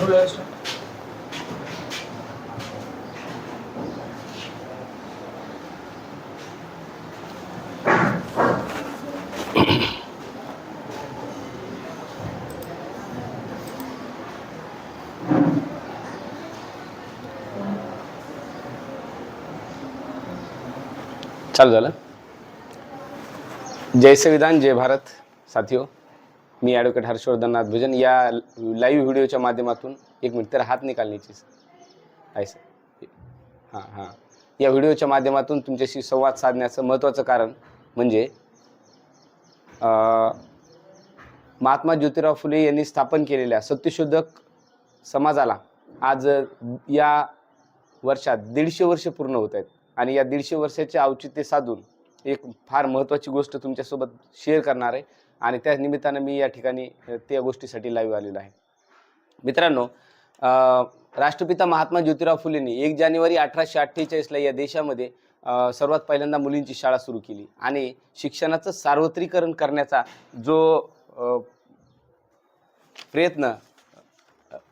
चालू झालं। जय संविधान, जय भारत साथियों, मी ॲडव्होकेट हर्षवर्धन नाथ भुजन। या लाईव्ह व्हिडिओच्या माध्यमातून एक मिनिट तर हात निकालने चीज आहे सर। हां या व्हिडिओच्या माध्यमातून तुमच्याशी संवाद साधण्याचं महत्त्वाचं कारण म्हणजे महात्मा ज्योतिराव फुले यांनी स्थापन केलेल्या सत्यशोधक समाजाला आज या वर्षात 150 वर्ष पूर्ण होत आहेत आणि या 150 वर्षाचे औचित्य साधून एक फार महत्त्वाची गोष्ट तुमच्यासोबत शेअर करणार आहे आणि त्या निमित्तानं मी या ठिकाणी त्या गोष्टीसाठी लाईव्ह आलेलो आहे। मित्रांनो, राष्ट्रपिता महात्मा ज्योतिराव फुलेंनी 1 जानेवारी 1848ला या देशामध्ये सर्वात पहिल्यांदा मुलींची शाळा सुरू केली आणि शिक्षणाचं सार्वत्रिकरण करण्याचा जो प्रयत्न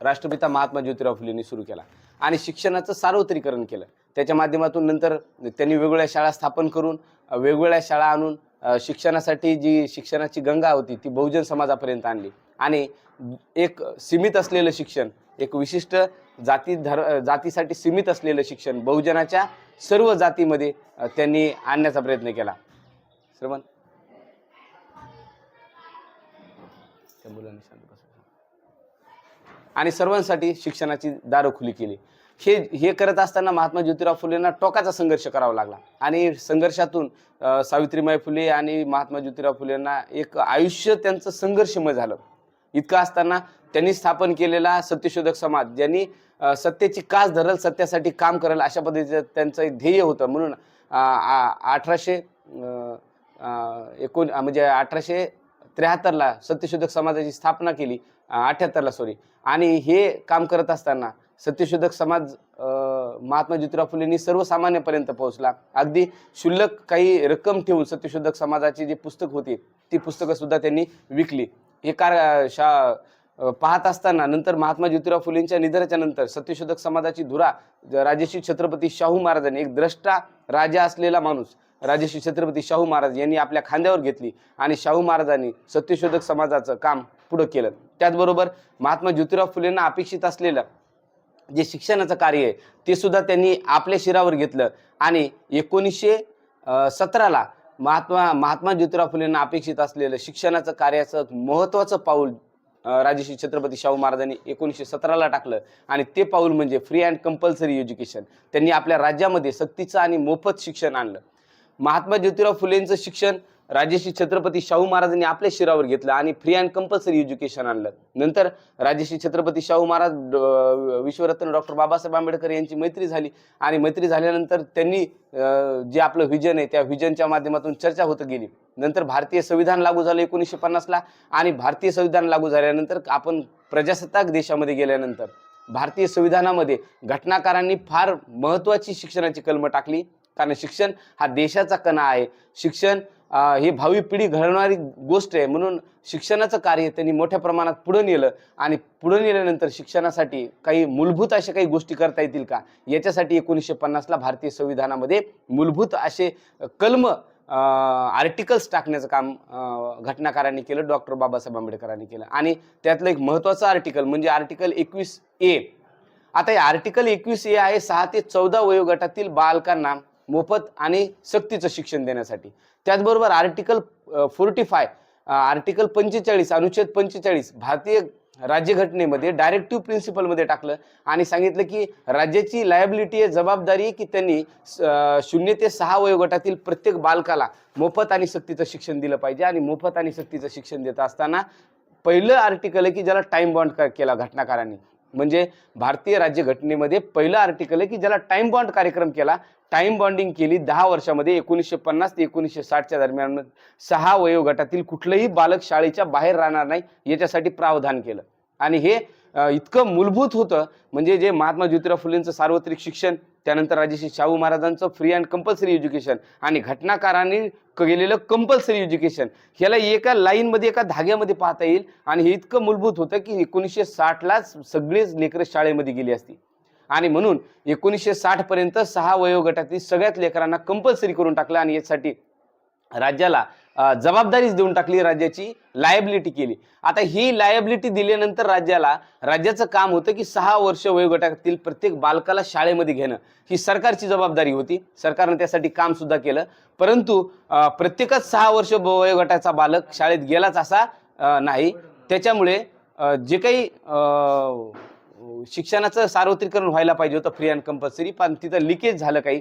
राष्ट्रपिता महात्मा ज्योतिराव फुलेंनी सुरू केला आणि शिक्षणाचं सार्वत्रिकरण केलं। त्याच्या माध्यमातून नंतर त्यांनी वेगवेगळ्या शाळा स्थापन करून वेगवेगळ्या शाळा आणून शिक्षणासाठी जी शिक्षणाची गंगा होती ती बहुजन समाजापर्यंत आणली आणि एक सीमित असलेलं शिक्षण, एक विशिष्ट जातीसाठी सीमित असलेलं शिक्षण बहुजनाच्या सर्व जातीमध्ये त्यांनी आणण्याचा प्रयत्न केला। श्रवण त्या मुलांनी शांत बसा आणि सर्वांसाठी शिक्षणाची दारं खुली केली। हे करत असताना महात्मा ज्योतिराव फुलेंना टोकाचा संघर्ष करावा लागला आणि संघर्षातून सावित्रीबाई फुले आणि महात्मा ज्योतिराव फुलेंना एक आयुष्य त्यांचं संघर्षमय झालं। इतकं असताना त्यांनी स्थापन केलेला सत्यशोधक समाज, ज्यांनी सत्तेची कास धरल, सत्यासाठी काम करेल अशा पद्धतीचं त्यांचं एक ध्येय होतं। म्हणून 1873ला सत्यशोधक समाजाची स्थापना केली, 78ला सॉरी। आणि हे काम करत असताना सत्यशोधक समाज महात्मा ज्योतिराव फुलेंनी सर्वसामान्यपर्यंत पोहोचला। अगदी क्षुल्लक काही रक्कम ठेवून सत्यशोधक समाजाची जी पुस्तक होती ती पुस्तकं सुद्धा त्यांनी विकली। हे पाहत असताना नंतर महात्मा ज्योतिराव फुलेंच्या निधनाच्या नंतर सत्यशोधक समाजाची धुरा राजर्षी छत्रपती शाहू महाराजांनी, एक द्रष्टा राजा असलेला माणूस राजर्षी छत्रपती शाहू महाराज यांनी आपल्या खांद्यावर घेतली आणि शाहू महाराजांनी सत्यशोधक समाजाचं काम पुढे केलं। त्याचबरोबर महात्मा ज्योतिराव फुलेंना अपेक्षित असलेलं जे शिक्षणाचं कार्य आहे ते सुद्धा त्यांनी आपल्या शिरावर घेतलं आणि 1917ला महात्मा ज्योतिराव फुलेंना अपेक्षित असलेलं शिक्षणाचं कार्याचं महत्त्वाचं पाऊल राजर्षी छत्रपती शाहू महाराजांनी 1917ला टाकलं आणि ते पाऊल म्हणजे फ्री अँड कंपल्सरी एज्युकेशन। त्यांनी आपल्या राज्यामध्ये सक्तीचं आणि मोफत शिक्षण आणलं। महात्मा ज्योतिराव फुलेंचं शिक्षण राजर्षी छत्रपती शाहू महाराजांनी आपल्या शिरावर घेतलं आणि फ्री अँड कंपल्सरी एज्युकेशन आणलं। नंतर राजर्षी छत्रपती शाहू महाराज विश्वरत्न डॉक्टर बाबासाहेब आंबेडकर यांची मैत्री झाली आणि मैत्री झाल्यानंतर त्यांनी जे आपलं व्हिजन आहे त्या व्हिजनच्या माध्यमातून चर्चा होत गेली। नंतर भारतीय संविधान लागू झालं 1950ला आणि भारतीय संविधान लागू झाल्यानंतर आपण प्रजासत्ताक देशामध्ये गेल्यानंतर भारतीय संविधानामध्ये घटनाकारांनी फार महत्त्वाची शिक्षणाची कलमं टाकली, कारण शिक्षण हा देशाचा कणा आहे। शिक्षण हे भावी पिढी घडवणारी गोष्ट आहे, म्हणून शिक्षणाचं कार्य त्यांनी मोठ्या प्रमाणात पुढे नेलं आणि पुढे नेल्यानंतर शिक्षणासाठी काही मूलभूत अशा काही गोष्टी करता येतील का याच्यासाठी 1950ला भारतीय संविधानामध्ये मूलभूत असे कलम आर्टिकल्स टाकण्याचं काम घटनाकारांनी केलं, डॉक्टर बाबासाहेब आंबेडकरांनी केलं। आणि त्यातलं एक महत्त्वाचं आर्टिकल म्हणजे आर्टिकल 21A। आता हे आर्टिकल 21A आहे 6 ते 14 वयोगटातील बालकांना मोफत आणि सक्तीचं शिक्षण देण्यासाठी। त्याचबरोबर आर्टिकल 45 आर्टिकल 45 अनुच्छेद 45 भारतीय राज्यघटनेमध्ये डायरेक्टिव्ह प्रिन्सिपलमध्ये टाकलं आणि सांगितलं की राज्याची लायबिलिटी आहे, जबाबदारी आहे की त्यांनी 0 ते 6 वयोगटातील प्रत्येक बालकाला मोफत आणि सक्तीचं शिक्षण दिलं पाहिजे। आणि मोफत आणि सक्तीचं शिक्षण देत असताना पहिलं आर्टिकल आहे की ज्याला टाइम बॉन्ड केला घटनाकारांनी, म्हणजे भारतीय राज्यघटनेमध्ये पहिलं आर्टिकल आहे की ज्याला टाइम बॉन्ड कार्यक्रम केला, टाइम बॉन्डिंग केली 10 वर्षामध्ये 1950 ते 1960च्या दरम्यान 6 वयोगटातील कुठलंही बालक शाळेच्या बाहेर राहणार नाही याच्यासाठी प्रावधान केलं। आणि हे इतकं मूलभूत होतं, म्हणजे जे महात्मा ज्योतिराव फुलेंचं सार्वत्रिक शिक्षण, त्यानंतर राजर्षी शाहू महाराजांचं फ्री अँड कंपल्सरी एज्युकेशन आणि घटनाकारांनी केलेलं कंपल्सरी एज्युकेशन, ह्याला एका लाईनमध्ये एका धाग्यामध्ये पाहता येईल. आणि हे इतकं मूलभूत होतं की 1960लाच सगळेच लेकरं शाळेमध्ये गेली असती. आणि म्हणून 1960 पर्यंत 6 वयोगटातील सगळ्याच लेकरांना कंपल्सरी करून टाकलं आणि यासाठी राज्याला जबाबदारीच देऊन टाकली, राज्याची लायबिलिटी केली. आता ही लायबिलिटी दिल्यानंतर राज्याचं काम होतं की 6 वर्ष वयोगटातील प्रत्येक बालकाला शाळेमध्ये घेणं, ही सरकारची जबाबदारी होती. सरकारने त्यासाठी काम सुद्धा केलं. परंतु प्रत्येकच 6 वर्ष वयोगटाचा बालक शाळेत गेलाच असा नाही. त्याच्यामुळे जे काही शिक्षणाचं सार्वत्रिकरण व्हायला पाहिजे होतं फ्री अँड कंपल्सरी, पण तिथं लिकेज झालं, काही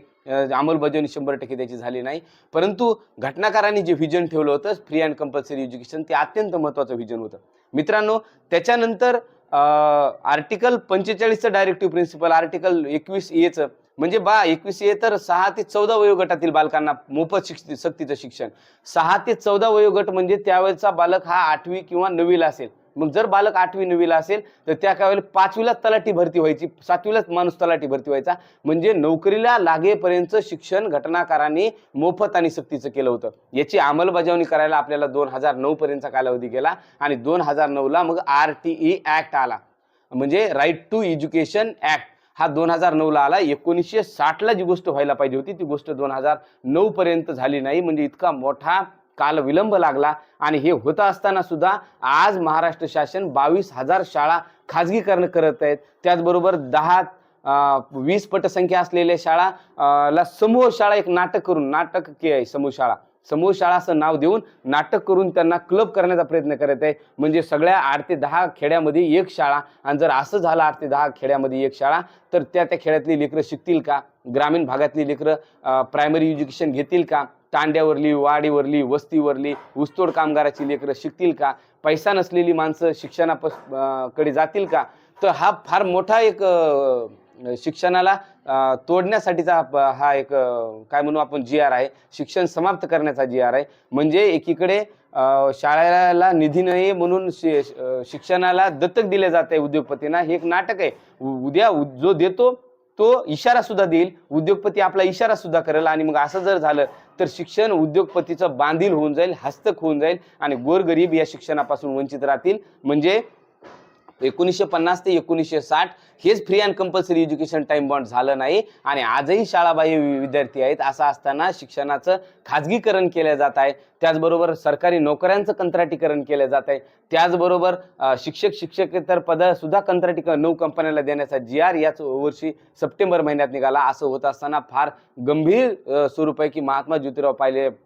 अंमलबजावणी 100% त्याची झाली नाही. परंतु घटनाकारांनी जे व्हिजन ठेवलं होतं फ्री अँड कंपल्सरी एज्युकेशन, ते अत्यंत महत्त्वाचं व्हिजन होतं मित्रांनो. त्याच्यानंतर आर्टिकल 45चं डायरेक्टिव्ह प्रिन्सिपल, आर्टिकल 21A म्हणजे 21A तर 6 ते 14 वयोगटातील बालकांना मोफत सक्तीचं शिक्षण. 6 ते 14 वयोगट म्हणजे त्यावेळेचा बालक हा 8वी किंवा 9वीला असेल. मग जर बालक 8वी 9वीला असेल तर त्या काळाला 5वीलाच तलाठी भरती व्हायची, 7वीलाच माणूस तलाठी भरती व्हायचा. म्हणजे नोकरीला लागेपर्यंत शिक्षण घटनाकारांनी मोफत आणि सक्तीचं केलं होतं. याची अंमलबजावणी करायला आपल्याला 2009 पर्यंतचा कालावधी गेला आणि 2009ला मग RTE ऍक्ट आला, म्हणजे राईट टू एज्युकेशन ऍक्ट हा 2009ला आला. 1960ला जी गोष्ट व्हायला पाहिजे होती ती गोष्ट 2009 पर्यंत झाली नाही. म्हणजे इतका मोठा काल विलंब लागला. आणि हे होत असताना सुद्धा आज महाराष्ट्र शासन 22,000 शाळा खाजगीकरण करत आहेत. त्याचबरोबर 10-20 पटसंख्या असलेल्या शाळा ला समूह शाळा, एक नाटक करून, नाटक आहे समूह शाळा असं नाव देऊन नाटक करून त्यांना क्लब करण्याचा प्रयत्न करत आहे. म्हणजे सगळ्या 8 ते 10 खेड्यामध्ये एक शाळा. आणि जर असं झालं 8 ते 10 खेड्यामध्ये एक शाळा, तर त्या खेड्यातली लेकरं शिकतील का? ग्रामीण भागातली लेकरं प्रायमरी एज्युकेशन घेतील का? तांड्यावरली, वाडीवरली, वस्तीवरली ऊसतोड कामगाराची लेकरं शिकतील का? पैसा नसलेली माणसं कडे जातील का? तर हा फार मोठा एक शिक्षणाला तोडण्यासाठीचा हा एक काय म्हणू आपण GR आहे, शिक्षण समाप्त करण्याचा GR आहे. म्हणजे एकीकडे शाळेला निधी नाही म्हणून शिक्षणाला दत्तक दिले जाते उद्योगपतींना, हे एक नाटक आहे. उद्या जो देतो तो इशारा सुद्धा देईल, उद्योगपती आपला इशारा सुद्धा करेल. आणि मग असं जर झालं तर शिक्षण उद्योगपतीचं बांधील होऊन जाईल, हस्तक होऊन जाईल आणि गोरगरीब या शिक्षणापासून वंचित राहतील. म्हणजे 1950 ते 1960 हेच free and compulsory education time bound झालं नाही. आणि आजही शाळाबाह्य विद्यार्थी आहेत. असं असताना शिक्षणाचं खाजगीकरण केलं जात आहे. त्याचबरोबर सरकारी नोकऱ्यांचं कंत्राटीकरण केलं जात आहे. त्याचबरोबर शिक्षकेतर पद सुद्धा कंत्राटी 9 कंपन्यांना देण्याचा GR याच वर्षी सप्टेंबर महिन्यात निघाला. असं होत असताना फार गंभीर स्वरूप आहे की महात्मा ज्योतिराव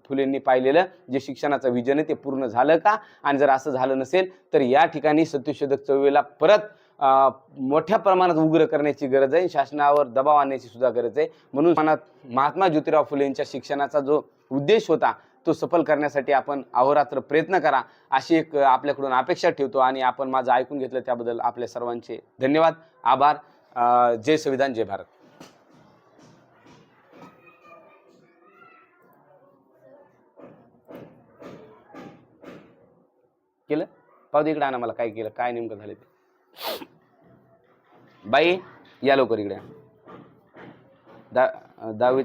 फुलेंनी पाहिलेलं जे शिक्षणाचं विजन आहे ते पूर्ण झालं का? आणि जर असं झालं नसेल तर या ठिकाणी सत्यशोधक चळवळीला परत मोठ्या प्रमाणात उग्र करण्याची गरज आहे, शासनावर दबाव आणण्याची सुद्धा गरज आहे. म्हणून महात्मा ज्योतिराव फुलेंच्या शिक्षणाचा जो उद्देश होता तो सफल करण्यासाठी आपण अहोरात्र प्रयत्न करा, अशी एक आपल्याकडून अपेक्षा ठेवतो. आणि आपण माझं ऐकून घेतलं त्याबद्दल आपल्या सर्वांचे धन्यवाद, आभार. जय संविधान, जय भारत. केलं पाहू दे इकडे, आणा मला काय केलं, काय नेमकं झालं ते. बाई या लवकर इकडे. 10वी